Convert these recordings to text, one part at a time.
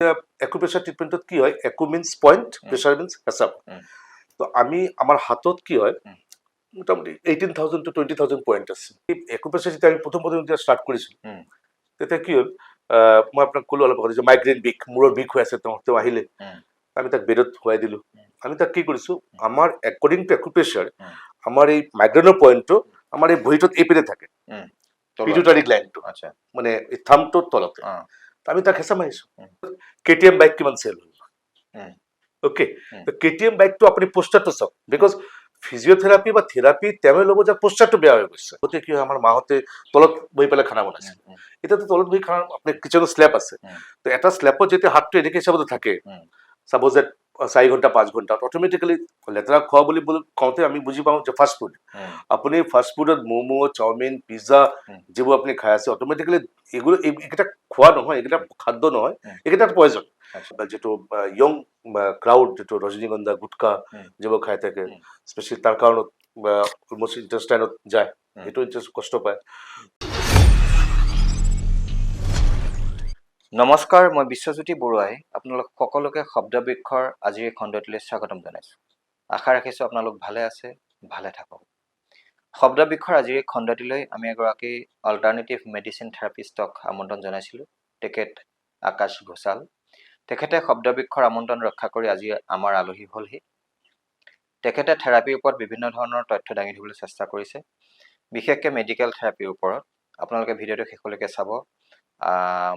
একুপ্ৰেছাৰ ট্ৰিটমেণ্টত কি হয়, একু means point, pressure means হেঁচা। তো আমি আমাৰ হাতত কি হয় মোটামুটি 18,000 to 20,000 পইণ্ট আছে। একুপ্ৰেছাৰ যেতিয়া আমি প্ৰথম যেতিয়া ষ্টাৰ্ট কৰিছিলোঁ তেতিয়া কি হ'ল, মই আপোনাক ক'লো অলপ আগতে যে মাইগ্ৰেইন বিষ, মূৰৰ বিষ হৈ আছে, তেওঁ আহিলে, আমি তাক বেডত শুৱাই দিলোঁ। আমি তাক কি কৰিছোঁ, আমাৰ একৰ্ডিং টু একুপ্ৰেছাৰ আমাৰ এই মাইগ্ৰেইনৰ পইণ্টটো আমাৰ এই ভৰিটোত এইপিনে থাকে, পিটুটাৰী গ্লেণ্ডটো, মানে এই থাম্বটোৰ তলতে। আমি তাক হেঁচা মাৰিছোঁ। KTM বাইক কিমান চেল হ'ল, অ'কে। KTM বাইকটো আপুনি পোষ্টাৰটো চাওক, বিকজ ফিজিঅ'থেৰাপি বা থেৰাপি তেওঁ ল'ব যাৰ পোষ্টাৰটো বেয়া হৈ গৈছে। গতিকে কি হয়, আমাৰ মাহঁতে তলত বহি পেলাই খানা বনাইছিল, এতিয়াতো তলত বহি খানা, আপোনাৰ কিচেনৰ স্লেব আছে, তো এটা স্লেবত যেতিয়া হাতটো এনেকৈ হিচাপতে থাকে, চাপ'জ যে 4 ঘণ্টা 5 ঘণ্টা, অট'মেটিকেলি লেতেৰা খোৱা বুলি কওঁতে আমি বুজি পাওঁ যে ফাষ্ট ফুড। আপুনি ফাষ্ট ফুডত ম'ম', চাওমিন, পিজ্জা যিবোৰ আপুনি খাই আছে, অট'মেটিকেলি এইকেইটা খোৱা নহয়, এইকেইটা খাদ্য নহয়, এইকেইটা পয়জন। যিটো য়ং ক্ৰাউড, যিটো ৰজনীগন্ধা, গুটকা যিবোৰ খাই থাকে, স্পেচিয়েলি তাৰ কাৰণত অলমষ্ট ইণ্টেষ্টাইনত যায়, সেইটো কষ্ট পায়। নমস্কাৰ, মই বিশ্বজ্যোতি বৰুৱাই আপোনালোক সকলোকে শব্দবৃক্ষৰ আজিৰ এই খণ্ডটোলৈ স্বাগতম জনাইছোঁ। আশা ৰাখিছোঁ আপোনালোক ভালে আছে, ভালে থাকক। শব্দবৃক্ষৰ আজিৰ এই খণ্ডটিলৈ আমি এগৰাকী অল্টাৰনেটিভ মেডিচিন থেৰাপিষ্টক আমন্ত্ৰণ জনাইছিলোঁ, তেখেত আকাশ ঘোষাল। তেখেতে শব্দবৃক্ষৰ আমন্ত্ৰণ ৰক্ষা কৰি আজি আমাৰ আলহী হ'লহি। তেখেতে থেৰাপিৰ ওপৰত বিভিন্ন ধৰণৰ তথ্য দাঙি ধৰিবলৈ চেষ্টা কৰিছে, বিশেষকৈ মেডিকেল থেৰাপিৰ ওপৰত। আপোনালোকে ভিডিঅ'টো শেষলৈকে চাব।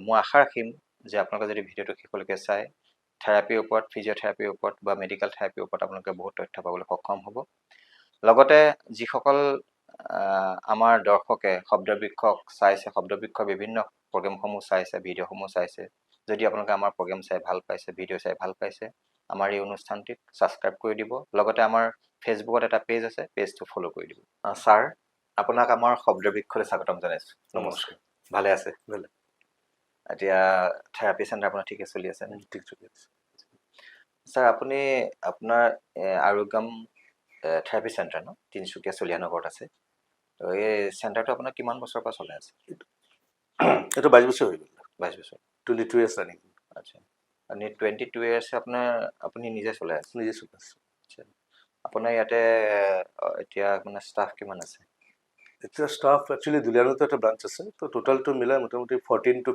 মই আশা ৰাখিম যে আপোনালোকে যদি ভিডিঅ'টো শেষলৈকে চাই থেৰাপিৰ ওপৰত, ফিজিঅ'থেৰাপিৰ ওপৰত বা মেডিকেল থেৰাপিৰ ওপৰত আপোনালোকে বহুত তথ্য পাবলৈ সক্ষম হ'ব। লগতে যিসকল আমাৰ দৰ্শকে শব্দবৃক্ষক চাইছে, শব্দবৃক্ষৰ বিভিন্ন প্ৰগ্ৰেমসমূহ চাইছে, ভিডিঅ'সমূহ চাইছে, যদি আপোনালোকে আমাৰ প্ৰগ্ৰেম চাই ভাল পাইছে, ভিডিঅ' চাই ভাল পাইছে, আমাৰ এই অনুষ্ঠানটিক ছাবস্ক্ৰাইব কৰি দিব। লগতে আমাৰ ফেচবুকত এটা পেজ আছে, পেজটো ফ'ল' কৰি দিব। ছাৰ, আপোনাক আমাৰ শব্দবৃক্ষলৈ স্বাগতম জনাইছোঁ। নমস্কাৰ। ভালে আছে? ভালে। এতিয়া থেৰাপি চেণ্টাৰ আপোনাৰ ঠিকে চলি আছে? ঠিক চলি আছে। ছাৰ, আপুনি আপোনাৰ আৰোগ্যম থেৰাপি চেণ্টাৰ ন, তিনিচুকীয়া চলিয়ানগৰত আছে। তো এই চেণ্টাৰটো আপোনাৰ কিমান বছৰৰ পৰা চলাই আছে? এইটো 22 বছৰ হৈ গ'ল। 22 বছৰ। 22 ইয়াৰ্ছ ৰানিং। আচ্ছা, আপুনি 22 ইয়াৰ্ছ আপুনি নিজে চলাই আছে? নিজে চলাই আছোঁ। আচ্ছা, আপোনাৰ ইয়াতে এতিয়া মানে ষ্টাফ কিমান আছে? এতিয়া ষ্টাফ একচুৱেলি দুলীয়াজানতো এটা ব্ৰাঞ্চ আছে, তো টোটেলটো মিলাই মোটামুটি 14 to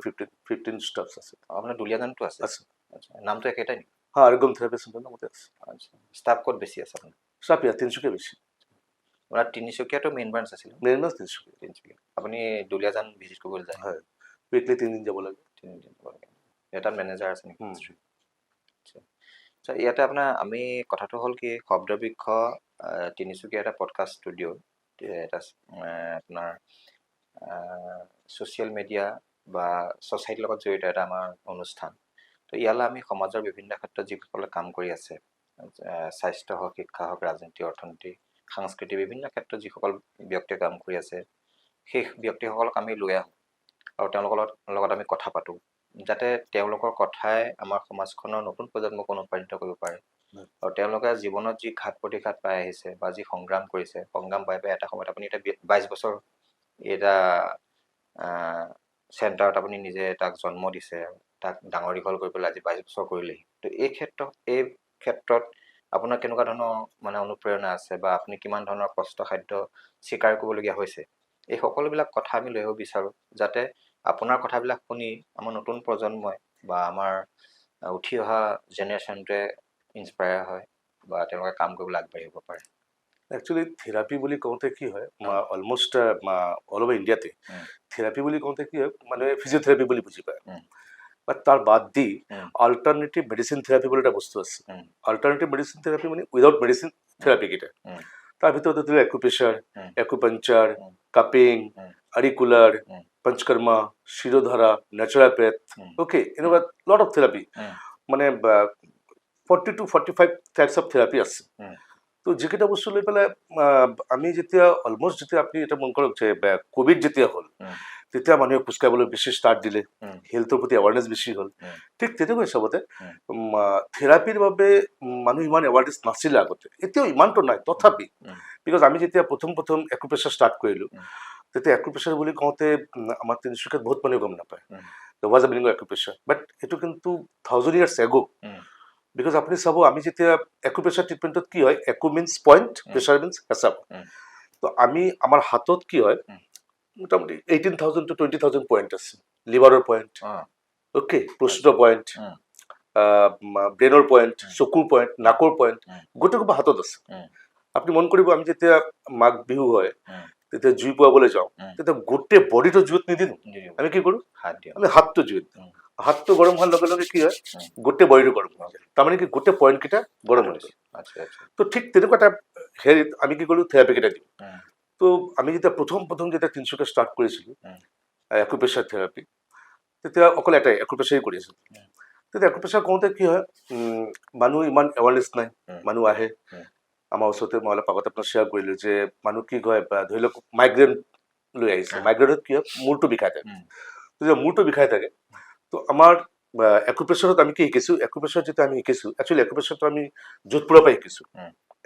15 ষ্টাফ আছে। আপোনাৰ দুলীয়াজানতো আছে? আছে। আচ্ছা, নামটো একেটাই নেকি? হ্যাঁ, আৰোগ্যম থেৰাপি চেণ্টাৰ নামতে আছে। আচ্ছা, ষ্টাফ ক'ত বেছি আছে আপোনাৰ? ষ্টাফ ইয়াত তিনিচুকীয়া বেছি। আপোনাৰ তিনিচুকীয়াটো মেইন ব্ৰাঞ্চ আছিল? Main branch Tinsukia. আপুনি দুলীয়াজান ভিজিট কৰিবলৈ যায়? হয়, উইকলি 3 দিন যাব লাগে। 3 দিন যাব লাগে। এটা মেনেজাৰ আছে নেকি? আচ্ছা, ইয়াতে আপোনাৰ আমি কথাটো হ'ল কি, শব্দবৃক্ষ তিনিচুকীয়া এটা পডকাষ্ট ষ্টুডিঅ', এটা আপোনাৰ ছ'চিয়েল মিডিয়া বা ছ'চাইটিৰ লগত জড়িত এটা আমাৰ অনুষ্ঠান। তো ইয়ালৈ আমি সমাজৰ বিভিন্ন ক্ষেত্ৰত যিসকলে কাম কৰি আছে, স্বাস্থ্য হওক, শিক্ষা হওক, ৰাজনীতি, অৰ্থনীতি, সংস্কৃতি, বিভিন্ন ক্ষেত্ৰত যিসকল ব্যক্তিয়ে কাম কৰি আছে, সেই ব্যক্তিসকলক আমি লৈ আহোঁ আৰু তেওঁলোকৰ লগত আমি কথা পাতোঁ, যাতে তেওঁলোকৰ কথাই আমাৰ সমাজখনৰ নতুন প্ৰজন্মক অনুপ্ৰাণিত কৰিব পাৰে। আৰু তেওঁলোকে জীৱনত যি ঘাত প্ৰতিঘাত পাই আহিছে বা যি সংগ্ৰাম কৰিছে, সংগ্ৰাম পাই এটা সময়ত আপুনি এতিয়া 22 বছৰ এটা চেণ্টাৰত আপুনি নিজে তাক জন্ম দিছে, তাক ডাঙৰ দীঘল কৰি পেলাই আজি 22 বছৰ কৰিলেহি। তো এই ক্ষেত্ৰত আপোনাৰ কেনেকুৱা ধৰণৰ মানে অনুপ্ৰেৰণা আছে, বা আপুনি কিমান ধৰণৰ কষ্টসাধ্য স্বীকাৰ কৰিবলগীয়া হৈছে, এই সকলোবিলাক কথা আমি লৈ আহিব বিচাৰোঁ, যাতে আপোনাৰ কথাবিলাক শুনি আমাৰ নতুন প্ৰজন্মই বা আমাৰ উঠি অহা জেনেৰেশ্যনটোৱে ইনস্পায়াৰ হয় বা তেওঁলোকে কাম কৰিবলৈ আগবাঢ়িব পাৰে। একচুৱেলি থেৰাপি বুলি কওঁতে কি হয়, অলমষ্ট অল অভাৰ ইণ্ডিয়াতে থেৰাপি বুলি কওঁতে কি হয়, মানুহে ফিজিঅ'থেৰাপি বুলি বুজি পায়। বাট তাৰ বাদ দি অল্টাৰনেটিভ মেডিচিন থেৰাপি বুলি এটা বস্তু আছে। অল্টাৰনেটিভ মেডিচিন থেৰাপি মানে উইদাউট মেডিচিন থেৰাপি কেইটা। তাৰ ভিতৰত একুপ্ৰেছাৰ, একুপাংচাৰ, কাপিং, আৰিকুলাৰ, পঞ্চকৰ্মা, শিৰোধাৰা, নেচাৰোপেথ, অ'কে, এনেকুৱা লট অফ থেৰাপি, মানে 40 to 45 টাইপছ অফ থেৰাপি আছে। তো যিকেইটা বস্তু লৈ পেলাই আমি যেতিয়া অলমষ্ট যেতিয়া আপুনি এটা মন কৰক যে ক'ভিড যেতিয়া হ'ল, তেতিয়া মানুহে খোজকাঢ়িবলৈ বেছি ষ্টাৰ্ট দিলে, হেল্থৰ প্ৰতি এৱাৰনেছ বেছি হ'ল। ঠিক তেনেকৈ চবতে থেৰাপিৰ বাবে মানুহ ইমান এৱাৰনেছ নাছিলে আগতে, এতিয়াও ইমানটো নাই তথাপি। বিকজ আমি যেতিয়া প্ৰথম একুপ্ৰেছাৰ ষ্টাৰ্ট কৰিলোঁ, তেতিয়া একুপ্ৰেছাৰ বুলি কওঁতে আমাৰ তিনিচুকীয়াত বহুত মানুহে গম নাপায়। there was a meaning of acupressure, but এইটো কিন্তু 1000 years ago. বিকজ আপুনি চাব আমি যেতিয়া একুপ্ৰেছাৰ ট্ৰিটমেণ্টত কি হয়, একু মিনছ পইণ্ট, প্ৰেছাৰ মিনছ হেচাপ। তো আমি আমাৰ হাতত কি হয় মোটামুটি 18,000 to 20,000 পইণ্ট আছে। লিভাৰৰ পইণ্ট, অ'কে, প্ৰস্তুতৰ পইণ্ট, ব্ৰেইনৰ পইণ্ট, চকুৰ পইণ্ট, নাকৰ পইণ্ট, গোটেইসোপা হাতত আছে। আপুনি মন কৰিব আমি যেতিয়া মাঘ বিহু হয় তেতিয়া জুই পোৱাবলৈ যাওঁ তেতিয়া গোটেই বডিটো জুইত নিদিওঁ, আমি কি কৰোঁ আমি হাতটো জুইত দিওঁ। হাতটো গৰম হোৱাৰ লগে লগে কি হয় গোটেই বডিটো গৰম হৈ যায়, তাৰমানে কি গোটেই পইণ্টকেইটা গৰম হৈ যায়। তো ঠিক তেনেকুৱা এটা হেৰিত আমি কি কৰোঁ থেৰাপিকেইটা দিওঁ। তো আমি যেতিয়া প্ৰথম যেতিয়া তিনিচুকীয়া ষ্টাৰ্ট কৰিছিলোঁ একুপ্ৰেছাৰ থেৰাপি, তেতিয়া অকল এটাই একুপ্ৰেছাৰেই কৰি আছিলোঁ। তেতিয়া একুপ্ৰেছাৰ কৰোঁতে কি হয় মানুহ ইমান এৱাৰনেছ নাই, মানুহ আহে আমাৰ ওচৰতে। মই অলপ আগতে আপোনাক শ্বেয়াৰ কৰিলোঁ যে মানুহ কি কয় ধৰি লওক মাইগ্ৰেন লৈ আহিছে, মাইগ্ৰেনত কি হয় মূৰটো বিষাই থাকে। যেতিয়া মূৰটো বিষাই থাকে তো আমাৰ একুপ্ৰেছাৰত আমি কি শিকিছোঁ, একুপ্ৰেছাৰত যেতিয়া আমি শিকিছোঁ একচুৱেলি একুপ্ৰেছাৰটো আমি যোধপুৰৰ পৰা শিকিছোঁ।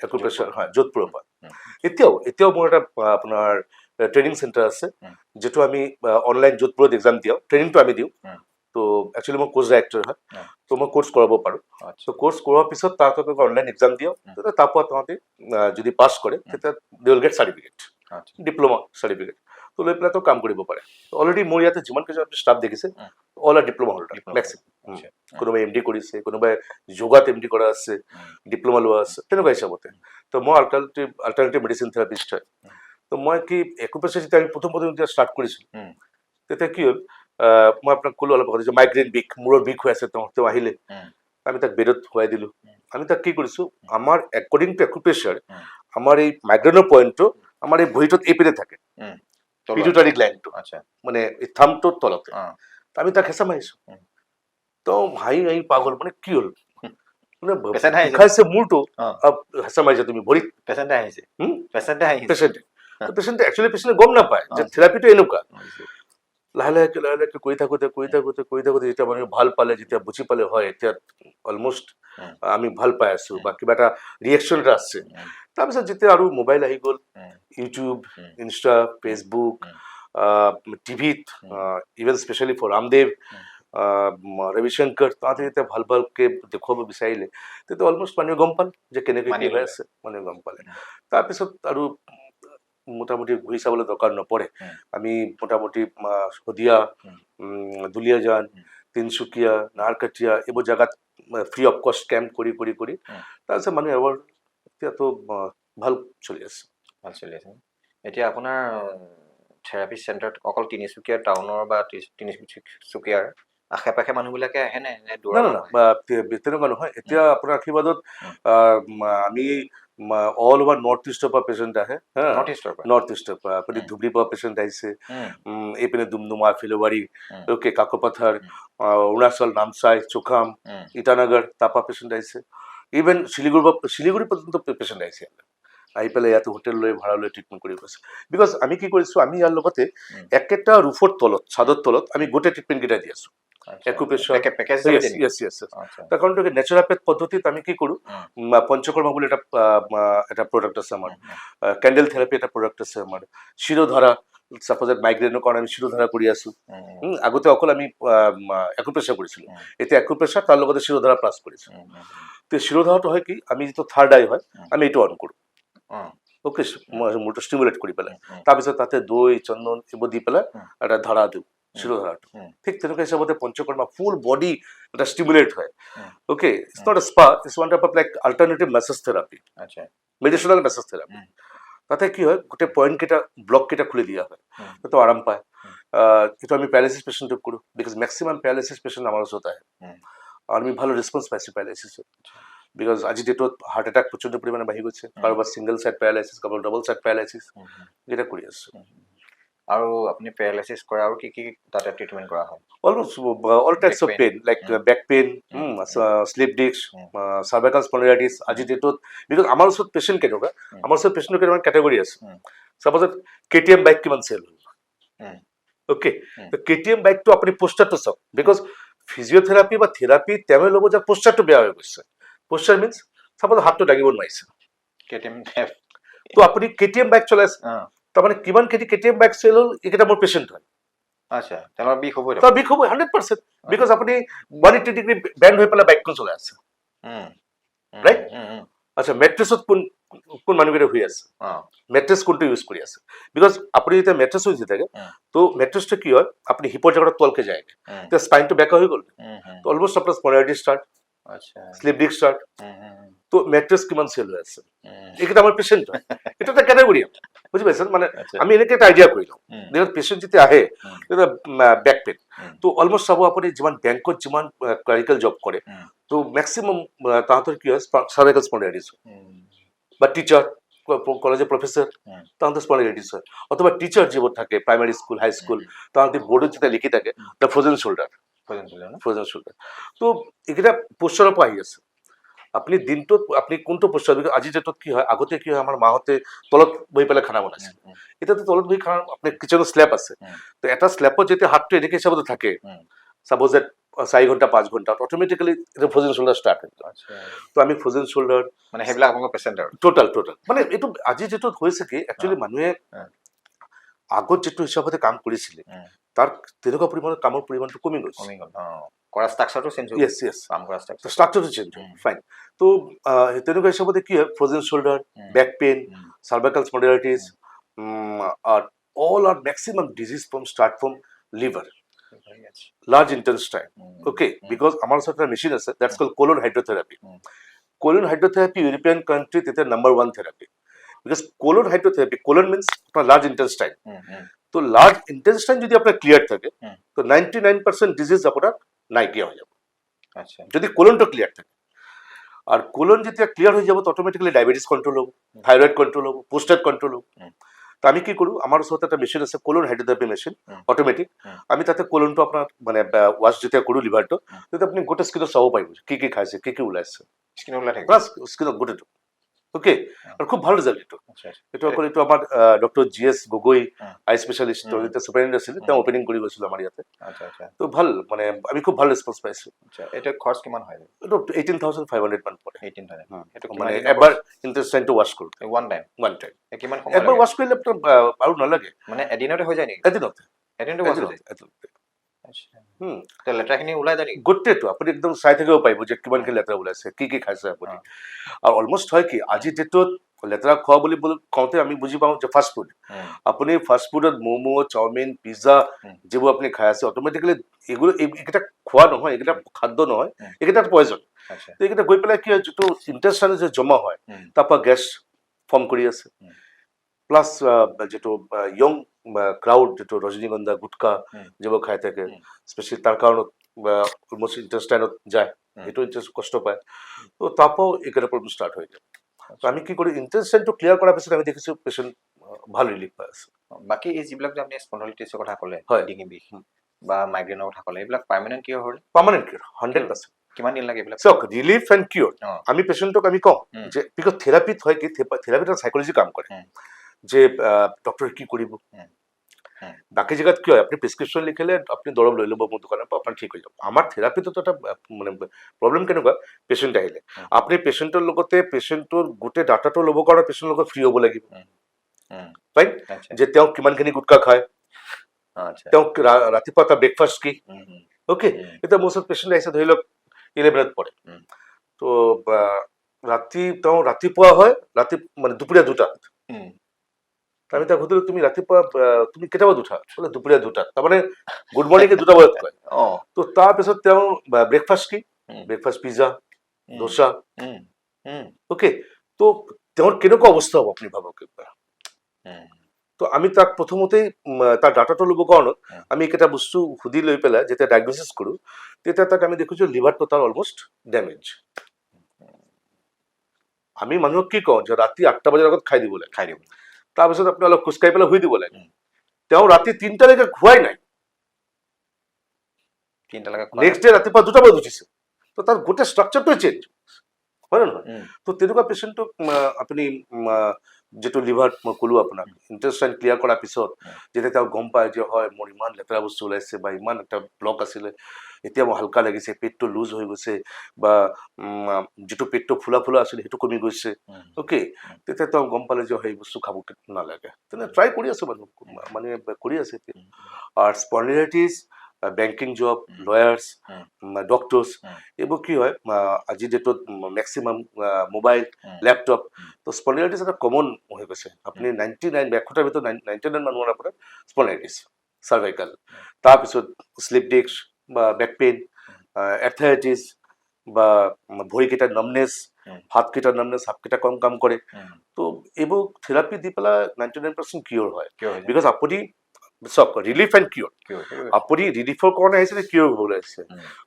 একুপ্ৰেছাৰ হয় যোধপুৰৰ পৰা। এতিয়াও মোৰ এটা আপোনাৰ ট্ৰেইনিং চেণ্টাৰ আছে যিটো আমি অনলাইন যোধপুৰত এক্সাম দিওঁ, ট্ৰেইনিংটো আমি দিওঁ। তো একচুৱেলি মই কোৰ্চ ডাইৰেক্টৰ হয়, তো মই কোৰ্চ কৰাব পাৰোঁ। তো কোৰ্চ কৰোৱাৰ পিছত তাহাঁতক অনলাইন এক্সাম দিওঁ, তেতিয়া তাৰপৰা তাহাঁতে যদি পাছ কৰে তেতিয়া they will get certificate, diploma certificate. তো লৈ পেলাই তো কাম কৰিব পাৰে। অলৰেডি মোৰ ইয়াতে যিমান কেইজন আপুনি ষ্টাফ দেখিছে all R diploma holder maximum. কোনোবাই MD কৰিছে, কোনোবাই যোগাত MD কৰা আছে, ডিপ্ল'মা লোৱা আছে, তেনেকুৱা হিচাপতে। তো মই আল্টাৰনেটিভ মেডিচিন থেৰাপিষ্ট হয়। তো মই কি একুপ্ৰেছাৰ যেতিয়া আমি প্ৰথম যেতিয়া ষ্টাৰ্ট কৰিছিলোঁ তেতিয়া কি হ'ল মই আপোনাক ক'লো অলপ আগতে যে মাইগ্ৰেইন বিষ, মূৰৰ বিষ হৈ আছে, তেওঁ আহিলে আমি তাক বেডত শুৱাই দিলোঁ। আমি তাক কি কৰিছোঁ আমাৰ একৰ্ডিং টু একুপ্ৰেছাৰ আমাৰ এই মাইগ্ৰেইনৰ পইণ্টটো আমাৰ এই ভৰিটোত এইপিনে থাকে, পিটুইটাৰী গ্ল্যান্ডটো মানে এই থাম্বটোৰ তলতে। আমি তাক হেঁচা মাৰিছোঁ। তো হাঁহি পাগল, মানে কি হ'ল মানে বিষাইছে মূৰটো, হেঁচা মাৰিছা তুমি ভৰিত। পেচেণ্টে একচুৱেলি গম নাপায় যে থেৰাপিটো এনেকুৱা। লাহে লাহেকে কৰি থাকোঁতে যেতিয়া মানুহে ভাল পালে, যেতিয়া বুজি পালে হয় এতিয়া অলমষ্ট আমি ভাল পাই আছোঁ বা কিবা এটা ৰিয়েকশ্যন এটা আছে। তাৰপিছত যেতিয়া আৰু মোবাইল আহি গ'ল, ইউটিউব, ইনষ্টা, ফেচবুক, টিভিত, even specially for Ramdev, Ravishankar, তাহাঁতে যেতিয়া ভালকে দেখুৱাব বিচাৰিলে তেতিয়া অলমষ্ট মানুহে গম পালে যে কেনেকৈ কি হৈ আছে, মানুহে গম পালে। তাৰপিছত আৰু মোটামুটি ঘূৰি চাবলৈ দৰকাৰ নপৰে। আমি মোটামুটি শদিয়া, দুলিয়াজান, তিনচুকীয়া, নাহৰকটীয়া এইবোৰ জেগাত ফ্ৰী অফ কষ্ট কেম্প কৰি তাৰপিছত মানুহে এবাৰ এতিয়াতো ভাল চলি আছে। এতিয়া আপোনাৰ থেৰাপি চেণ্টাৰত অকল তিনিচুকীয়া টাউনৰ বা তিনিচুকীয়াৰ আশে পাশে মানুহবিলাকে আহে নে তেনেকুৱা নহয়। এতিয়া আপোনাৰ আশীৰ্বাদত আমি অল অভাৰ নৰ্থ ইষ্টৰ পৰা পেচেণ্ট আহে, নৰ্থ ইষ্টৰ পৰা আপুনি ধুবুৰীৰ পৰা পেচেণ্ট আহিছে, এইপিনে ডুমডুমা, ফিলবাৰী, অ'কে, কাকপথাৰ, অৰুণাচল, নামচাই, চোখাম, ইটানগৰ, তাৰপৰা পেচেণ্ট আহিছে। ইভেন শিলিগুৰি পৰ্যন্ত পেচেণ্ট আহিছে। আহি পেলাই ইয়াতে হোটেল লৈ ভাড়া লৈ ট্ৰিটমেণ্ট কৰি গৈছে। বিকজ আমি কি কৰিছোঁ আমি ইয়াৰ লগতে একেটা ৰুফৰ তলত, চাদৰ তলত আমি গোটেই ট্ৰিটমেণ্টকেইটা দি আছোঁ। একুপ্ৰেছাৰ, তাৰ কাৰণ নেচাৰোপেথ পদ্ধতিত আমি কি কৰোঁ পঞ্চকৰ্মা বুলি এটা প্ৰডাক্ট আছে আমাৰ, কেণ্ডেল থেৰাপি এটা প্ৰডাক্ট আছে আমাৰ, শিৰোধাৰা, চাপ'জ মাইগ্ৰেইনৰ কাৰণে আমি শিৰোধাৰা কৰি আছোঁ। আগতে অকল আমি একুপ্ৰেছাৰ কৰিছিলোঁ, এতিয়া একুপ্ৰেছাৰ তাৰ লগতে শিৰোধাৰা প্লাছ কৰিছোঁ। তো শিৰোধাৰাটো হয় কি আমি যিটো থাৰ্ড আই হয় আমি এইটো অন কৰোঁ, অ'কে, মূৰটো ষ্টিমুলেট কৰি পেলাই, তাৰপিছত তাতে দৈ, চন্দন এইবোৰ দি পেলাই এটা ধাৰা দিওঁ শিৰোধাৰাটো। ঠিক তেনেকুৱা হিচাপতে পঞ্চকৰ্মা ফুল বডি এটা ষ্টিমুলেট হয়। Okay, it's not a spa, it's one type of like alternative massage therapy, medicinal massage therapy. তাতে কি হয় গোটেই পইণ্টকেইটা ব্লককেইটা খুলি দিয়া হয়, তো আৰাম পায়। এইটো আমি পেৰালাইচিছ পেচেণ্টক কৰোঁ, বিকজ মেক্সিমাম পেৰালাইচিছ পেচেণ্ট আমাৰ ওচৰত আহে আৰু আমি ভাল ৰেছপন্স পাইছোঁ পেৰালাইচিছত। বিকজ আজিৰ ডেটত হাৰ্ট এটাক প্ৰচণ্ড পৰিমাণে বাঢ়ি গৈছে, কাৰোবাৰ ছিংগল চাইড পেৰালাইচিছ, কাৰোবাৰ ডাবল চাইড পেৰালাইচিছ, এইকেইটা কৰি আছোঁ। আৰু আপুনি পেৰালাইচিছ কৰা আৰু কি তাতে ট্ৰিটমেণ্ট কৰা হয়? Almost all types of pain, like back pain, slip disc, cervical spondylitis. আজিৰ ডেটত বিকজ আমাৰ ওচৰত পেচেণ্ট কেনেকুৱা, আমাৰ ওচৰত পেচেণ্টৰ কেইটামান কেটেগৰী আছে। চাপ'জ KTM বাইক কিমান চেল হ'ল, অ'কে, তো KTM বাইকটো আপুনি পোষ্টাৰটো চাওক, বিকজ ফিজিঅ'থেৰাপি বা থেৰাপি তেওঁ ল'ব যে পোষ্টাৰটো বেয়া হৈ গৈছে। পোষ্টাৰ মিনছ চাপ'জ হাতটো দাঙিব নোৱাৰিছে, তো আপুনি KTM বাইক চলাইছে, তাৰমানে কিমান KTM বাইক চেল হ'ল এইকেইটা মোৰ পেচেণ্ট হয়। আচ্ছা তেওঁলোকৰ বিষ হ'বই তাৰ বিষ হ'বই 100%, বিকজ আপুনি 180 ডিগ্ৰী বেণ্ড হৈ পেলাই বাইকখন চলাই আছে। Right? আচ্ছা মেট্ৰেছত কোন মানুহকেইটা শুই আছে, মেট্ৰেছ কোনটো ইউজ কৰি আছে, বিকজ আপুনি যেতিয়া মেট্ৰেছ ইউজ থাকে তো মেট্ৰেছটো কি হয় আপুনি হিপৰ জেগাত তলকে যায়, তেতিয়া স্পাইনটো বেকা হৈ গ'ল, তো অলমোষ্ট আপোনাৰ স্পন্ডাইটিছ ষ্টাৰ্ট, শ্লিপ ডিস্ক ষ্টাৰ্ট। তো মেট্ৰেছ কিমান চেল হৈ আছে, এইকেইটা আমাৰ পেচেণ্ট হয়, এইটো এটা কেটেগৰী, বুজি পাইছে মানে আমি এনেকৈ এটা আইডিয়া কৰি লওঁ। দেখোন পেচেণ্ট যেতিয়া আহে বেক পেইন, তো অলমোষ্ট চাব আপুনি যিমান বেংকত যিমান ক্লাৰিকেল জব কৰে তো মেক্সিমাম তাহাঁতৰ কি হয় চাৰ্ভাইকেল স্পন্ডাইটিছ হয়, বা টিচাৰ কলেজৰ প্ৰফেচাৰ তাহাঁতৰ স্পন্ডাইটিছ হয়, অথবা টিচাৰ যিবোৰ থাকে প্ৰাইমাৰী স্কুল হাই স্কুল তাহাঁতে বৰ্ডত যেতিয়া লিখি থাকে দ্য ফ্ৰজেন শোল্ডাৰ, ফ্ৰজেন শোল্ডাৰ। তো এইকেইটা পোষ্টাৰৰ পৰা আহি আছে। আপুনি দিনটোত আপুনি কোনটো পোষ্টাৰ, আজি ডেটত কি হয়, আগতে কি হয় আমাৰ মাহঁতে তলত বহি পেলাই খানা বনাইছিল, এতিয়াতো তলত বহি খানা আপোনাৰ কিচেনৰ স্লেব আছে, তো এটা স্লেবত যেতিয়া হাতটো এনেকৈ হিচাপত থাকে চাপ'জ যে 4 ঘণ্টা 5 ঘণ্টা অট'মেটিকেলি এটা ফ্ৰজেন শোল্ডাৰ ষ্টাৰ্ট হৈ যায়। তো আমি ফ্ৰজেন শোল্ডাৰ মানে সেইবিলাক আপোনালোকৰ পেচেণ্ট আৰু টোটাল মানে এইটো আজি যিটো হৈছে কি একচুৱেলি মানুহে আগত যিটো হিচাপতে কাম কৰিছিলে তাৰ তেনেকুৱা পৰিমাণৰ কামৰ পৰিমাণটো কমি গৈছে, কৰা ষ্ট্ৰাকচাৰটো চেঞ্জ ইয়েছ ইয়েছ কাম কৰা ষ্ট্ৰাকচাৰ ষ্ট্ৰাকচাৰটো চেঞ্জ হয়, ফাইন। তো তেনেকুৱা হিচাপতে কি হয় frozen shoulder, back pain, cervical spondylitis, আর all are maximum disease from start from liver, large intestine, okay, because আমার ওচৰত এটা মেচিন আছে that's called colon hydrotherapy. Colon hydrotherapy European কান্ট্রিত এটা number 1 therapy, because colon hydrotherapy, colon means আপনার large intestine, তো large intestine যদি আপনার ক্লিয়ার থাকে তো 99% ডিজিজ আপনার নাইকিয়া হয়ে যাবে, আচ্ছা যদি কোলনটা ক্লিয়ার থাকে। আর কোলন যেতিয়া ক্লিয়ার হয়ে যাবে তো অটোমেটিক্যালি ডায়াবেটিস কন্ট্রোল হবে, থাইরয়েড কন্ট্রোল হবে, পোস্টেট কন্ট্রোল হবে। তো আমি কি করু, আমার ওচৰত একটা মেচিন আছে কোলন হাইড্ৰোথেৰাপি মেচিন অটোমেটিক, আমি তাতে কোলনটো আপোনাৰ মানে ৱাশ যেতিয়া কৰোঁ লিভাৰটো তেতিয়া আপুনি গোটেই স্কিনত চাব পাৰিব কি খাইছে কি ওলাইছে, স্কিন ওলাই থাকে প্লাছ স্কিনত গোটেইটো, ওকে। আৰু খুব ভাল ৰিজাল্ট এইটো। এইটো অকল এইটো আমাৰ ডক্টৰ GS গগৈ আই স্পেচিয়েলিষ্ট যেতিয়া সুপাৰিণ্টেণ্ডেণ্ট আছিল তেওঁ অপেনিং কৰি গৈছিল আমাৰ ইয়াতে, আচ্ছা আচ্ছা তো ভাল মানে আমি খুব ভাল ৰেছপন্স পাইছো। আচ্ছা এটা খৰচ কিমান হয়? এইটো 18,500 মান পৰে, 18,000 এটা মানে এবাৰ ইন্টেষ্টাইনটো ৱাশ কৰোঁ, ওৱান টাইম ওৱান টাইম, কিমান সময় একবাৰ ৱাশ কৰিলে আৰু নালাগে, মানে এদিনতে হৈ যায় নেকি? এদিনতে এদিনতে ৱাশ হৈ যায়? আচ্ছা তো লেতেৰাখিনি ওলাই যায় নেকি? গোটেইটো আপুনি একদম চাই থাকিব পাৰিব যে কিমানখিনি লেতেৰা ওলাইছে, কি খাইছে আপুনি। আৰু অলমষ্ট হয় কি আজিৰ ডেটত লেতেৰা খোৱা বুলি কওঁতে আমি বুজি পাওঁ যে ফাষ্ট ফুড, আপুনি ফাষ্ট ফুডত ম'ম', চাওমিন, পিজ্জা যিবোৰ আপুনি খাই আছে অট'মেটিকেলি এইকেইটা খোৱা নহয়, এইকেইটা খাদ্য নহয়, এইকেইটা পয়জন। তো এইকেইটা গৈ পেলাই কি হয় যিটো ইণ্টেষ্টাইনে যে জমা হয় তাৰ পৰা গেছ ফৰ্ম কৰি আছে, প্লাছ যিটো য়ং ক্ৰাউড যিটো ৰজনীগন্ধা গুটকা যিবোৰ খাই থাকে স্পেচিয়েলি তাৰ কাৰণত অলমষ্ট ইণ্টেষ্টাইনত যায়, সেইটো কষ্ট পায়, তো তাৰ পৰাও এইকেইটা প্ৰব্লেম ষ্টাৰ্ট হৈ যায়। তো আমি কি কৰোঁ ইণ্টেষ্টাইনটো ক্লিয়াৰ কৰাৰ পিছত আমি দেখিছোঁ পেচেণ্ট ভাল ৰিলিফ পাই আছে। বাকী এই যিবিলাক যে আপুনি স্পন্ডাইলাইটিছৰ কথা ক'লে, হয় ডিঙি বিষ বা মাইগ্ৰেনৰ কথা ক'লে, এইবিলাক পাৰ্মানেণ্ট কিয়ৰ হয়? পাৰ্মানেণ্ট কিয়ৰ 100%। কিমান দিন লাগে এইবিলাক? চাওক ৰিলিফ এণ্ড কিয়ৰ আমি পেচেণ্টক আমি কওঁ যে বিকজ থেৰাপিত হয় কি থেৰাপিত চাইকলজি কাম কৰে যে ডক্টৰে কি কৰিব, বাকী জেগাত কি হয় আপুনি প্ৰেছক্ৰিপশ্যন লিখিলে আপুনি দৰৱ লৈ ল'ব মোৰ দোকানৰ পৰা আপোনাৰ ঠিক হৈ যাব। আমাৰ থেৰাপিটো এটা মানে প্ৰব্লেম কেনেকুৱা, পেচেণ্ট আহিলে আপুনি পেচেণ্টৰ লগতে পেচেণ্টৰ গোটেই ডাটাটো ল'ব কাৰণে পেচেণ্টৰ লগত ফ্ৰী হ'ব লাগিব, ৰাইট, যে তেওঁ কিমানখিনি গুটকা খায়, তেওঁ ৰাতিপুৱা তাৰ ব্ৰেকফাষ্ট কি, অ'কে। এতিয়া মোৰ ওচৰত পেচেণ্ট আহিছে ধৰি লওক 11ত পৰে, তো তেওঁ ৰাতিপুৱা হয় মানে দুপৰীয়া 2টাত, আমি তাক সুধিলো তুমি ৰাতিপুৱা তুমি কেইটা বজাত উঠা, বোলে দুপৰীয়া 2টাত, তাৰমানে গুড মৰ্ণিং 2টা বজাত কয়। তো তাৰপিছত তেওঁ ব্ৰেকফাষ্ট কি, ব্ৰেকফাষ্ট পিজ্জা, দোচা, অ'কে। তো তেওঁৰ কেনেকুৱা অৱস্থা হ'ব আপুনি ভাবক একবাৰ। তো আমি তাক প্ৰথমতেই তাৰ ডাটাটো ল'ব কাৰণে আমি এইকেইটা বস্তু সুধি লৈ পেলাই যেতিয়া ডায়েগনচিছ কৰোঁ তেতিয়া তাক আমি দেখিছোঁ লিভাৰটো তাৰ অলমষ্ট ডেমেজ। আমি মানুহক কি কওঁ যে ৰাতি 8টা বজাৰ আগত খাই দিব লাগে, তাৰপিছত আপুনি অলপ খোজকাঢ়ি পেলাই শুই দিব লাগে। তেওঁ ৰাতি 3টালৈকে খোৱাই নাই, নেক্সট ডে ৰাতিপুৱা 2টা বজাত উঠিছে, তো তাৰ গোটেই ষ্ট্ৰাকচাৰটোৱে চেঞ্জ, হয় নে নহয়? তো তেনেকুৱা পেচেণ্টক আপুনি যিটো লিভাৰ মই ক'লো আপোনাক ইণ্টেষ্টাইন ক্লিয়াৰ কৰাৰ পিছত যেতিয়া তেওঁ গম পায় যে হয় মোৰ ইমান লেতেৰা বস্তু ওলাইছে বা ইমান এটা ব্লক আছিলে এতিয়া মোৰ হালকা লাগিছে পেটটো লুজ হৈ গৈছে বা যিটো পেটটো ফুলা ফুলা আছিলে সেইটো কমি গৈছে অ'কে তেতিয়া তেওঁ গম পালে যে সেই বস্তু খাব নালাগে তেনে ট্ৰাই কৰি আছে মানুহ মানে কৰি আছে আৰু স্পন্ডিলাইটিছ বেংকিং জব লয়াৰ্ছ ডক্টৰ্ছ এইবোৰ কি হয় আজিৰ ডেটত মেক্সিমাম মোবাইল লেপটপ তো স্পন্ডিলাইটিছ এটা কমন হৈ গৈছে আপুনি 99 100টাৰ ভিতৰত 99 মানুহৰ আপোনাৰ স্পন্ডিলাইটিছ চাৰ্ভাইকেল তাৰপিছত শ্লিপ ডিস্ক বা বেক পেইন এথাইটিছ বা ভৰিকেইটাৰ নামনেছ হাতকেইটাৰ নামনেছ হাতকেইটা কম কাম কৰে তো এইবোৰ থেৰাপি দি পেলাই 99% কিয়ৰ হয় বিকজ আপুনি চাওক ৰিলিফ এণ্ড কিয়ৰ আপুনি ৰিলিফৰ কাৰণে আহিছে নে কিয়ৰ হ'বলৈ আহিছে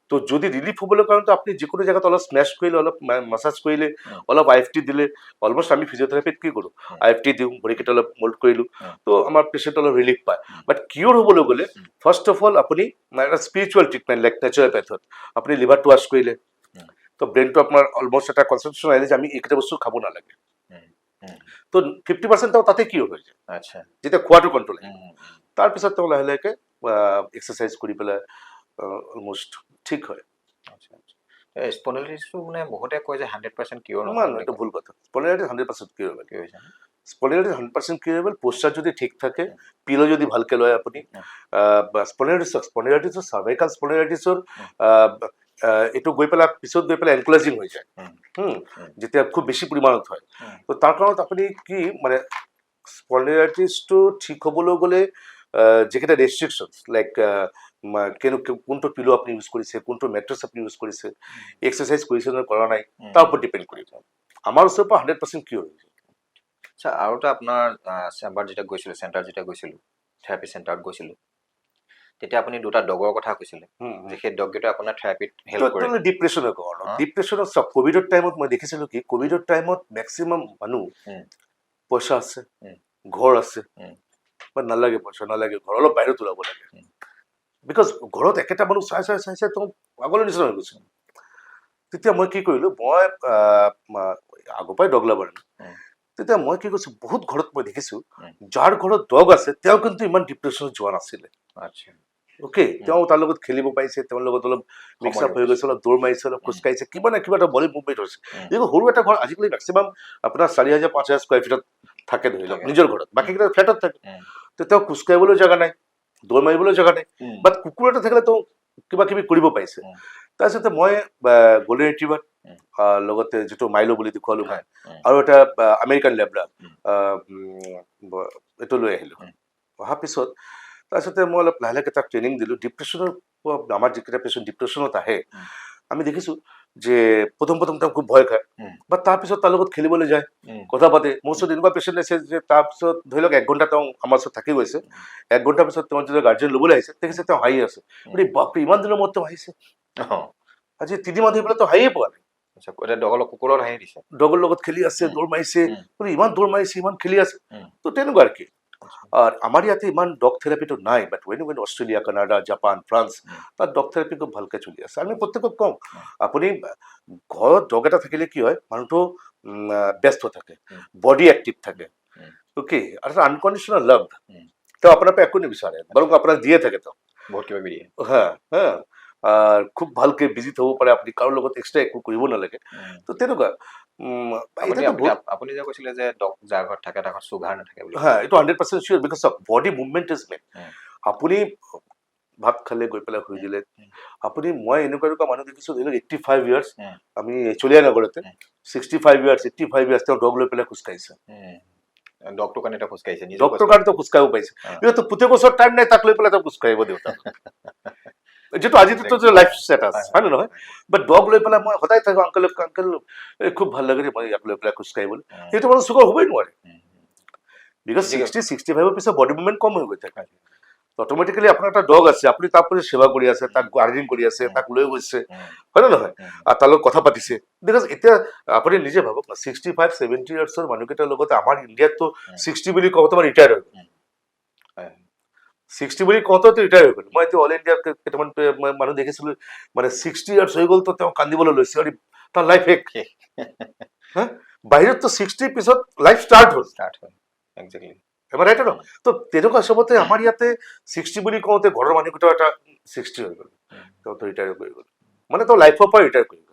তো যদি ৰিলিফ হ'বলৈ কাৰণে আপুনি যিকোনো জেগাত অলপ স্মেছ কৰিলে অলপ মাছাজ কৰিলে অলপ IFT দিলে অলমষ্ট আমি ফিজিঅ'থেৰাপিত কি কৰোঁ IFT দিওঁ ভৰিকেইটা অলপ মল্ড কৰিলোঁ তো আমাৰ পেচেণ্ট অলপ ৰিলিফ পায় বাট কিয়ৰ হ'বলৈ গ'লে ফাৰ্ষ্ট অফ অল আপুনি এটা স্পিৰিচুৱেল ট্ৰিটমেণ্ট লাইক নেচাৰোপেথত আপুনি লিভাৰটো ৱাছ কৰিলে তো ব্ৰেইনটো আপোনাৰ অলমষ্ট এটা কনচেনট্ৰেশ্যন আহিলে যে আমি এইকেইটা বস্তু খাব নালাগে তো 50% তেওঁ তাতে কিয়ৰ হৈ যায় আচ্ছা যেতিয়া খোৱাটো কণ্ট্ৰল তাৰপিছত তেওঁ লাহে লাহেকে এক্সাৰচাইজ কৰি পেলাই অলমষ্ট ঠিক হয় স্পন্ডিলাইটিছটো মানে বহুতে কয় যে 100% কিয়ৰ নহয় এইটো ভুল কথা স্পন্ডিলাইটিছ 100% কিউৰেবল স্পন্ডিলাইটিছ 100% কিউৰেবল পোষ্টাৰ যদি ঠিক থাকে পিলো যদি ভালকে লয় আপুনি স্পন্ডিলাইটিছৰ চাৰ্ভাইকেল স্পন্ডিলাইটিছৰ এইটো গৈ পেলাই পিছত গৈ পেলাই এনক্লাজিং হৈ যায় যেতিয়া খুব বেছি পৰিমাণত হয় তো তাৰ কাৰণত আপুনি কি মানে স্পন্ডিলাইটিছটো ঠিক হ'বলৈ গ'লে যিকেইটা ৰেষ্ট্ৰিকশ্যনছ লাইক কোনটো পিলো আপুনি ইউজ কৰিছে কোনটো মেট্ৰেছ আপুনি ইউজ কৰিছে এক্সাৰচাইজ কৰিছে নে কৰা নাই তাৰ ওপৰত ডিপেণ্ড কৰিব আমাৰ ওচৰৰ পৰা 100% কিয়ৰ হৈছে আচ্ছা আৰু এটা আপোনাৰ চেম্বাৰ যেতিয়া গৈছিলোঁ চেণ্টাৰ যেতিয়া গৈছিলোঁ থেৰাপি চেণ্টাৰত গৈছিলোঁ তেতিয়া আপুনি দুটা ডগৰ কথা কৈছিলে যে সেই ডগকেইটা আপোনাৰ থেৰাপিত হেল্প কৰে ডিপ্ৰেশ্যনৰ কাৰণ ডিপ্ৰেশ্যনৰ চব ক'ভিডৰ টাইমত মই দেখিছিলোঁ কি ক'ভিডৰ টাইমত মেক্সিমাম মানুহ পইচা আছে ঘৰ আছে বাট নালাগে পইচা নালাগে ঘৰ অলপ বাহিৰত ওলাব লাগে বিকজ ঘৰত একেটা মানুহ চাই চাই চাই চাই তেওঁ পাগলৰ নিচিনা হৈ গৈছে তেতিয়া মই কি কৰিলোঁ মই আগৰ পৰাই ডগ লাভাৰ তেতিয়া মই কি কৈছোঁ বহুত ঘৰত মই দেখিছোঁ যাৰ ঘৰত ডগ আছে তেওঁ কিন্তু ইমান ডিপ্ৰেশ্যনত যোৱা নাছিলে আচ্ছা অ'কে তেওঁ তাৰ লগত খেলিব পাৰিছে তেওঁৰ লগত অলপ মিক্স আপ হৈ গৈছে অলপ দৌৰ মাৰিছে অলপ খোজকাঢ়িছে কিবা না কিবা এটা বডি মুভমেণ্ট হৈছে কিন্তু সৰু এটা ঘৰ আজিকালি মেক্সিমাম আপোনাৰ 4,000 5,000 স্কোৱাৰ ফিটত থাকে ধৰি লওক নিজৰ ঘৰত বাকীকেইটা ফ্লেটত থাকে তো তেওঁ খোজকাঢ়িবলৈ জেগা নাই দৌৰ মাৰিবলৈ জেগা নাই বাট কুকুৰ এটা থাকিলে তেওঁ কিবা কিবি কৰিব পাৰিছে তাৰপিছতে মই গল্ডেন ৰিট্ৰিভাৰ লগতে যিটো মাইলো বুলি দেখুৱালোঁ মই আৰু এটা আমেৰিকান লেব্ৰা এইটো লৈ আহিলোঁ অহাৰ পিছত তাৰপিছতে মই অলপ লাহে লাহে তাক ট্ৰেইনিং দিলোঁ ডিপ্ৰেশ্যনৰ আমাৰ যিকেইটা পেচেণ্ট ডিপ্ৰেশ্যনত আহে আমি দেখিছোঁ যে প্ৰথম তেওঁ খুব ভয় খায় বা তাৰপিছত তাৰ লগত খেলিবলৈ যায় কথা পাতে মোৰ ওচৰত এনেকুৱা পেচেণ্ট আছে যে তাৰপিছত ধৰি লওক 1 ঘণ্টা তেওঁ আমাৰ ওচৰত থাকি গৈছে 1 ঘণ্টাৰ পিছত তেওঁ যেতিয়া গাৰ্জেন ল'বলৈ আহিছে দেখিছে তেওঁ হাঁহি আছে বাপৰে ইমান দিনৰ মূৰত তেওঁ আহিছে আজি 3 মাহ ধৰি পেলাই তেওঁ হাঁহিয়ে পোৱা নাই কুকুৰৰ হাঁহি দিছে ডগৰ লগত খেলি আছে দৌৰ মাৰিছে ইমান দৌৰ মাৰিছে ইমান খেলি আছে তো তেনেকুৱা আৰু কি আর আমার ইয়াতে ইমান ডগ থেরাপিটো নাই but when Australia Canada Japan France তার ডগ থেরাপি খুব ভালকে চলি আছে আমি প্রত্যেকক কওঁ আপুনি ঘৰত ডগ এটা থাকিলে কি হয় মানুহটো ব্যস্ত থাকে বডি এক্টিভ থাকে ওকে আর এটা আনকন্ডিশনাল লাভ তো আপোনাৰ পৰা একো নিবিচাৰে বৰং আপোনাক দিয়ে থাকে তো বহুত কিবা কিবি হ্যাঁ হ্যাঁ আৰ খুব ভালকে বিজি থব পাৰে আপুনি কাৰো লগত এক্সট্ৰা একো কৰিব নালাগে তো তেনেকুৱা আপুনি যে কৈছিলে যে ডগ যাৰ ঘৰত থাকে তাৰ ঘৰত চুগাৰ নাথাকে বুলি হ্যাঁ এইটো 100% sure because of body movement is main আপুনি ভাত খালে গৈ পেলাই শুই দিলে আপুনি মই এনেকুৱা মানুহ দেখিছো ধৰি লওক 85 ইয়াৰ্ছ আমি চলিয়া নগৰতে 65 ইয়াৰ্ছ 85 ইয়াৰ্ছ তেওঁ ডগ লৈ পেলাই খোজকাঢ়িছে ডগটোৰ কাৰণে তেওঁ খোজকাঢ়িছে ডগটোৰ কাৰণে তেওঁ খোজকাঢ়িব পাৰিছে কিন্তু পুতেক বছৰ টাইম নাই তাক লৈ পেলাই তেওঁ খোজকাঢ়িব দেউতা যেটো আজিতো লাইফ ষ্টেটাছ হয় নহয় বাট ডগ লৈ পেলাই মই সদায় থাকো আংকেল খুব ভাল লাগে মই ইয়াক লৈ পেলাই খোজকাঢ়িবলৈ সেইটো মানুহ চুগাৰ হ'বই নোৱাৰে বিকজ 60-65 পিছত বডি মুভমেন্ট কম হৈ গৈ থাকে অট'মেটিকেলি আপোনাৰ এটা ডগ আছে আপুনি তাৰ প্ৰতি সেৱা কৰি আছে তাক গাৰ্ডিং কৰি আছে তাক লৈ গৈছে হয় নে নহয় আৰু তাৰ লগত কথা পাতিছে বিকজ এতিয়া আপুনি নিজে ভাবক 65-70 ইয়াৰ্ছৰ মানুহকেইটাৰ লগতে আমাৰ ইণ্ডিয়াততো 60 বুলি কওঁতে আমাৰ ৰিটায়াৰ হৈ গ'ল 60 বুলি কওঁতে ৰিটায়াৰ হৈ গ'ল মই এতিয়া অল ইণ্ডিয়াৰ কেইটামান মানুহ দেখিছিলো মানে 60 ইয়াৰ্ছ হৈ গ'ল তো তেওঁ কান্দিবলৈ লৈছে আৰু তাৰ লাইফ শেষ হা বাহিৰত তো 60 পিছত লাইফ ষ্টাৰ্ট হ'ল ষ্টাৰ্ট হ'ল একজেক্টলি এবাৰ ৰাইট ন তো তেনেকুৱা হিচাপতে আমাৰ ইয়াতে 60 বুলি কওঁতে ঘৰৰ মানুহকেইটা এটা 60 হৈ গ'ল তেওঁ ৰিটায়াৰ কৰি গ'ল মানে তেওঁ লাইফৰ পৰা ৰিটায়াৰ কৰি গ'ল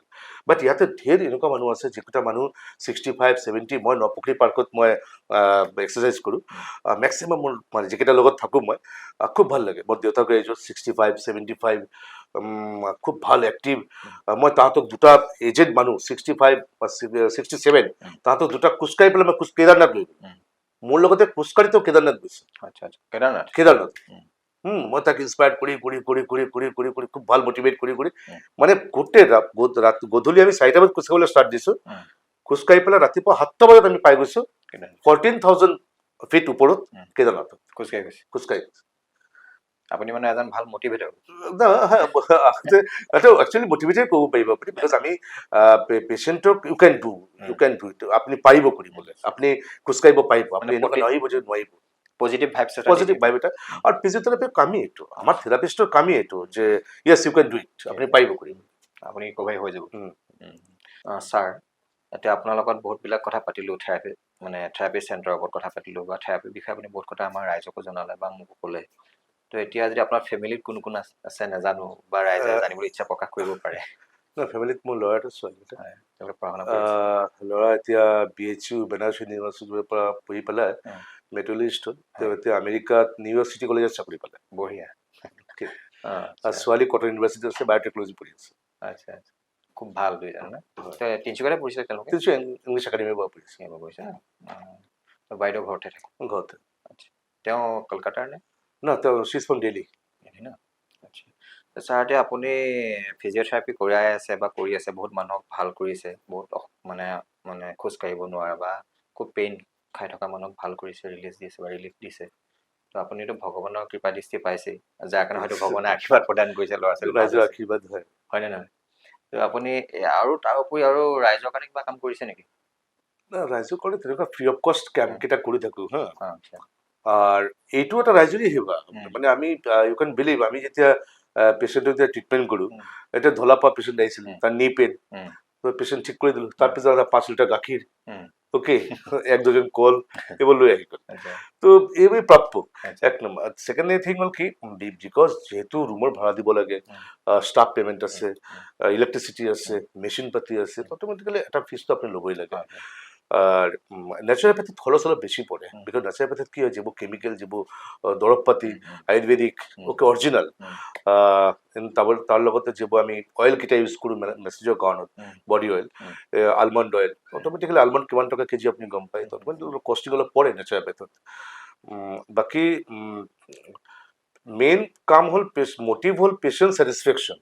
বাট ইয়াতে ঢেৰ এনেকুৱা মানুহ আছে যিকেইটা মানুহ 65 70 মই নপুখুৰী পাৰ্কত মই এক্সাৰচাইজ কৰোঁ মেক্সিমাম মোৰ মানে যিকেইটাৰ লগত থাকোঁ মই খুব ভাল লাগে মোৰ দেউতাকৰ এজত 65 75 খুব ভাল এক্টিভ মই তাহাঁতক দুটা এজেড মানুহ 65 67 তাহাঁতক দুটা খোজকাঢ়ি পেলাই মই কেদাৰনাথ লৈ গ'লো মোৰ লগতে খোজকাঢ়ি তেওঁ কেদাৰনাথ গৈছে আচ্ছা আচ্ছা কেদাৰনাথ মই তাক ইনস্পায়াৰ কৰি খুব ভাল মটিভেট কৰি মানে গোটেই গধূলি আমি 4টা বজাত খোজকাঢ়িবলৈ ষ্টাৰ্ট দিছোঁ খোজকাঢ়ি পেলাই ৰাতিপুৱা 7টা বজাত আমি পাই গৈছোঁ 14,000 ফিট ওপৰত কেদাৰনাথত খোজকাঢ়ি গৈছে খোজকাঢ়ি আপুনি মানে এজন ভাল মটিভেটৰ একচুৱেলি মোটিভেটেড ক'ব পাৰিব আপুনি বিকজ আমি পেচেণ্টক ইউ কেন ডু ইট আপুনি পাৰিব কৰিবলৈ আপুনি খোজকাঢ়িব পাৰিব আপুনি এনেকুৱা নোৱাৰিব যে নোৱাৰিব পজিটিভ ভাইবছ পজিটিভ ভাইব এটা আৰু ফিজিঅথেৰাপিৰ কামেই এইটো আমাৰ থেৰাপিষ্টৰ কামেই এইটো যে য়েছ ইউ কেন ডু ইট আপুনি পাৰিব কৰিব আপুনি কভাৰ হৈ যাব ছাৰ এতিয়া আপোনাৰ লগত বহুতবিলাক কথা পাতিলোঁ থেৰাপি চেণ্টাৰৰ ওপৰত কথা পাতিলোঁ বা থেৰাপিৰ বিষয়ে আপুনি বহুত কথা আমাৰ ৰাইজকো জনালে বা মোকো ক'লে তো এতিয়া যদি আপোনাৰ ফেমিলিত কোন কোন আছে নাজানো বা ৰাইজে জানিবলৈ ইচ্ছা প্ৰকাশ কৰিব পাৰে ফেমিলিত মোৰ ল'ৰা এটা ছোৱালী এটা তেওঁলোকে পঢ়া শুনা কৰিছে ল'ৰা এতিয়া BHU বেনাৰস ইউনিভাৰ্চিটিৰ পৰা পঢ়ি পেলাই মেট্ৰলিষ্ট হ'ল তেওঁ এতিয়া আমেৰিকাত নিউয়ৰ্ক চিটি কলেজত চাকৰি পালে বঢ়িয়া আৰু ছোৱালী কটন ইউনিভাৰ্চিটিত আছে বায়'টেকনলজি পঢ়ি আছে আচ্ছা আচ্ছা খুব ভাল দুইজন না তিনিচুকীয়াতে পঢ়িছে তেওঁলোকে ইংলিছ একাডেমীৰ পৰা পঢ়িছে পঢ়িছে বাইদেউ ঘৰতে থাকে ঘৰতে আচ্ছা তেওঁ কলকাতাৰ নে না তেওঁ চিজ ফ্ৰম দিল্লী ন আচ্ছা ছাৰ এতিয়া আপুনি ফিজিঅ'থেৰাপি কৰাই আছে বা কৰি আছে বহুত মানুহক ভাল কৰিছে বহুত মানে খোজ কাঢ়িব নোৱাৰা বা খুব পেইন খাই থকা মানুহক ভাল কৰিছে ৰিলিজ দিছে বা ৰিলিফ দিছে তো আপুনিতো ভগৱানৰ কৃপা দৃষ্টি পাইছেই যাৰ কাৰণে হয়তো ভগৱানে আশীৰ্বাদ প্ৰদান কৰিছে ল'ৰা ছোৱালী ৰাইজৰ আশীৰ্বাদ হয় হয়নে নহয় তো আপুনি আৰু তাৰ উপৰি আৰু ৰাইজৰ কাৰণে কিবা কাম কৰিছে নেকি ৰাইজৰ কাৰণে তেনেকুৱা ফ্ৰী অফ কষ্ট কেম্প কেইটা কৰি থাকোঁ হা আচ্ছা আৰ এইটো এটা ৰাইজৰে সেৱা মানে আমি ইউ কেন বিলিভ আমি যেতিয়া পেচেণ্টক যেতিয়া ট্ৰিটমেণ্ট কৰোঁ এতিয়া ধলাপা পেচেণ্ট আহিছিল তাৰ নি পেইন পেচেণ্ট ঠিক কৰি দিলোঁ তাৰপিছত 5 লিটাৰ গাখীৰ ওকে 1-2জন কল এইবোৰ লৈ আহি গ'ল তো এইবোৰ প্ৰাপ্য 1 নম্বৰ ছেকেণ্ড থিং হ'ল কি বিকজ যেহেতু ৰুমৰ ভাড়া দিব লাগে ষ্টাফ পেমেণ্ট আছে ইলেক্ট্ৰিচিটি আছে মেচিন পাতি আছে অট'মেটিকেলি এটা ফিজটো আপুনি ল'বই লাগে আর ন্যাচুরালপ্যাথিত খরচ অলপ বেশি পড়ে বিকজ ন্যাচুরালপ্যাথিত কি হয় যেবোৰ কেমিকেল যেবোৰ দৰৱ পাতি আয়ুৰ্বেদিক ওকে অৰিজিনাল তাৰ লগতে যেবোৰ আমি অইল কেইটা ইউজ কৰোঁ মেছেজৰ কাৰণত body oil almond oil automatically almond কিমান টকা কেজি আপুনি গম পায় অট'মেটিকেলি কষ্টিং অলপ পৰে ন্যাচুৰালপ্যাথিত বাকী মেইন কাম হ'ল মটিভ হ'ল পেচেণ্ট ছেটিছফেকশ্যন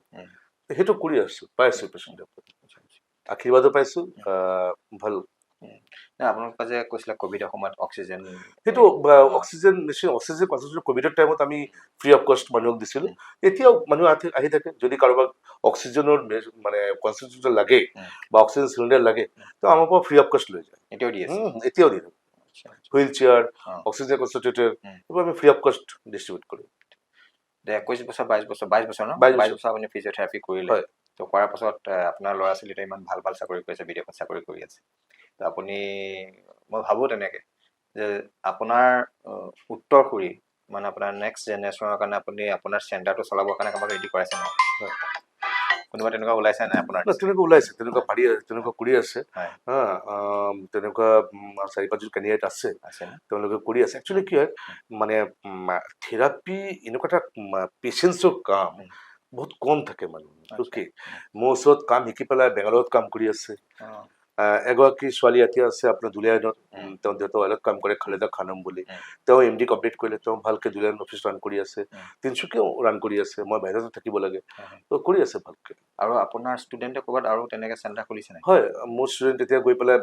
সেইটো কৰি আছোঁ পাই আছোঁ পেচেণ্টৰ আশীৰ্বাদো পাইছোঁ ভাল আপোনালোকে যে কৈছিলে ক'ভিডৰ সময়ত অক্সিজেন সেইটো অক্সিজেন মেচিন অক্সিজেন কনচেন্ট্ৰেটৰ ক'ভিডৰ টাইমত আমি ফ্ৰী অফ কষ্ট মানুহক দিছিলোঁ এতিয়াও মানুহ আহি থাকে যদি কাৰোবাক অক্সিজেনৰ মানে কনচেন্ট্ৰেটৰ লাগে বা অক্সিজেন চিলিণ্ডাৰ লাগে তো আমাৰ পৰা ফ্ৰী অফ কষ্ট লৈ যায় এতিয়াও দি আছে এতিয়াও দি হুইল চেয়াৰ অক্সিজেন কনচেন্ট্ৰেটৰ এইবোৰ আমি ফ্ৰী অফ কষ্ট ডিষ্ট্ৰিবিউট কৰোঁ 21 বছৰ 22 বছৰ ন 22 বছৰ আপুনি ফিজিঅ'থেৰাপি কৰিলে তো কৰাৰ পাছত আপোনাৰ ল'ৰা ছোৱালীটো ইমান ভাল ভাল চাকৰি কৰিছে বিদেশত চাকৰি কৰি আছে তো আপুনি মই ভাবোঁ তেনেকৈ যে আপোনাৰ উত্তৰসূৰী মানে আপোনাৰ নেক্সট জেনেৰেশ্যনৰ কাৰণে আপুনি আপোনাৰ চেণ্টাৰটো চলাবৰ কাৰণে কাৰোবাক ৰেডি কৰাইছে নাই কোনোবা তেনেকুৱা ওলাইছে নাই আপোনাৰ তেনেকুৱা ওলাইছে তেনেকুৱা পাৰি তেনেকুৱা কৰি আছে হা তেনেকুৱা 4-5জন কেণ্ডিডেট আছে তেওঁলোকে কৰি আছে একচুৱেলি কি হয় মানে থেৰাপি এনেকুৱা এটা পেচেণ্টছৰ কাম বহুত কম থাকে মানুহ অ'কে মোৰ ওচৰত কাম শিকি পেলাই বেংগালুৰুত কাম কৰি আছে এগৰাকী ছোৱালী এতিয়া আছে আপোনাৰ দুলীয়াজনত তেওঁ দেউতা অইলত কাম কৰে খালেদা খানম বুলি তেওঁ MD কমপ্লিট কৰিলে তেওঁ ভালকৈ দুলীয়াজত অফিচ ৰান কৰি আছে তিনিচুকীয়াও ৰান কৰি আছে মই বাহিৰতো থাকিব লাগে তো কৰি আছে ভালকৈ আৰু আপোনাৰ ষ্টুডেণ্টে ক'ৰবাত আৰু তেনেকৈ চেণ্টাৰ খুলিছে নাই হয় মোৰ ষ্টুডেণ্ট এতিয়া গৈ পেলাই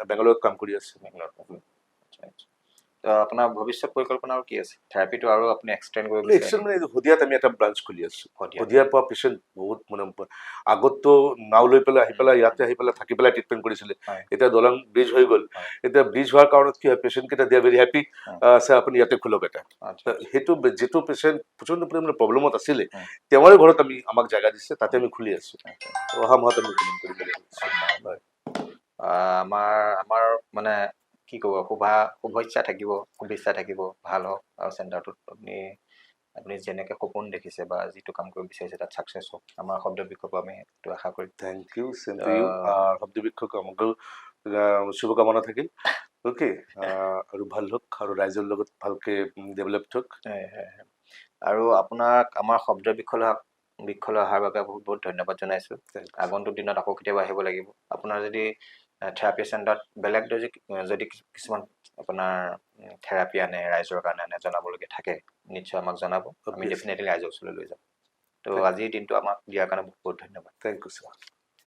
বেংগালুৰুত কাম কৰি আছে আপোনাৰ ভৱিষ্যত পৰিকল্পনা আৰু কি আছে থেৰাপিটো আৰু আপুনি এক্সটেণ্ড কৰিব এক্সটেণ্ড মানে শদিয়াত আমি এটা ব্ৰাঞ্চ খুলি আছোঁ শদিয়াৰ পৰা পেচেণ্ট বহুত মানে আগততো নাও লৈ পেলাই আহি পেলাই ইয়াতে আহি পেলাই থাকি পেলাই ট্ৰিটমেণ্ট কৰিছিলে এতিয়া দলং ব্ৰিজ হৈ গ'ল এতিয়া ব্ৰিজ হোৱাৰ কাৰণত কি হয় পেচেণ্টকেইটা দিয়া ভেৰি হেপী ছাৰ আপুনি ইয়াতে খোলক এটা সেইটো যিটো পেচেণ্ট প্ৰচণ্ড পৰিমাণে প্ৰব্লেমত আছিলে তেওঁৰে ঘৰত আমাক জেগা দিছে তাতে আমি খুলি আছোঁ অহা মাহত আমি আমাৰ আমাৰ মানে কি ক'ব শুভেচ্ছা থাকিব, শুভেচ্ছা থাকিব, ভাল হওক আৰু চেণ্টাৰটোত আপুনি যেনেকৈ সপোন দেখিছে বা যিটো কাম কৰিব বিচাৰিছে তাত ছাকচেছ হওক, আমাৰ শব্দ বিক্ষোভৰ পৰা আমি সেইটো আশা কৰিম। Thank you same to you. শব্দ বিক্ষোভ আমাকেও শুভকামনা থাকিল। অ'কে, আৰু ভাল হওক আৰু ৰাইজৰ লগত ভালকে ডেভেলপ হওক। আৰু আপোনাক আমাৰ শব্দ বৃক্ষলৈ অহাৰ বাবে বহুত বহুত ধন্যবাদ জনাইছোঁ। আগন্তুক দিনত আকৌ কেতিয়াবা আহিব লাগিব। আপোনাৰ যদি থেৰাপি চেণ্টাৰত বেলেগ যদি কিছুমান আপোনাৰ থেৰাপি আনে, ৰাইজৰ কাৰণে আনে, জনাবলগীয়া থাকে নিশ্চয় আমাক জনাব। আমি ডেফিনেটলি ৰাইজৰ ওচৰলৈ লৈ যাম। তো আজিৰ দিনটো আমাক দিয়াৰ কাৰণে বহুত বহুত ধন্যবাদ। Thank you sir.